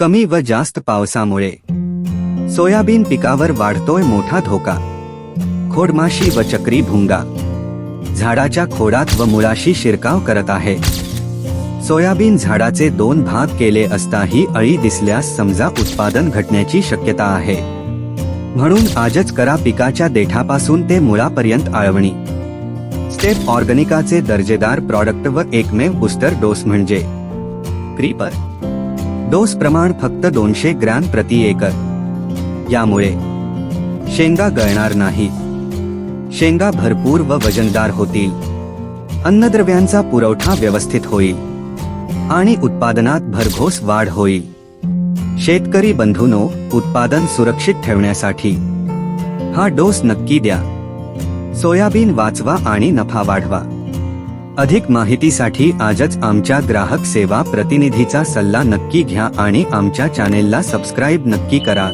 कमी व जास्त पावसामुळे सोयाबीन पिकावर वाढतोय मोठा धोका। खोडमाशी व चक्री भुंगा झाडाच्या खोडात व मुळाशी शिरकाव करत आहे। सोयाबीन झाडाचे 2 भाग केले असता ही अळी दिसल्यास समजा उत्पादन घटण्याची शक्यता आहे। म्हणून आजच करा पिकाच्या देठापासून ते मुळापर्यंत आळवणी। स्टेप ऑर्गॅनिकाचे दर्जेदार प्रॉडक्ट व एकमेव बूस्टर डोस म्हणजे क्रीपर। डोस प्रमाण फक्त 200 ग्रॅम प्रति एकर। यामुळे शेंगा गळणार नाही, शेंगा भरपूर व वजनदार होतील, अन्नद्रव्यांचा पुरवठा व्यवस्थित होईल आणि उत्पादनात भरघोस वाढ होईल। शेतकरी बंधूंनो, उत्पादन सुरक्षित ठेवण्यासाठी हा डोस नक्की द्या। सोयाबीन वाचवा आणि नफा वाढवा। अधिक माहितीसाठी आजच आमच्या ग्राहक सेवा प्रतिनिधीचा सल्ला नक्की घ्या आणि आमच्या चॅनेलला सबस्क्राइब नक्की करा।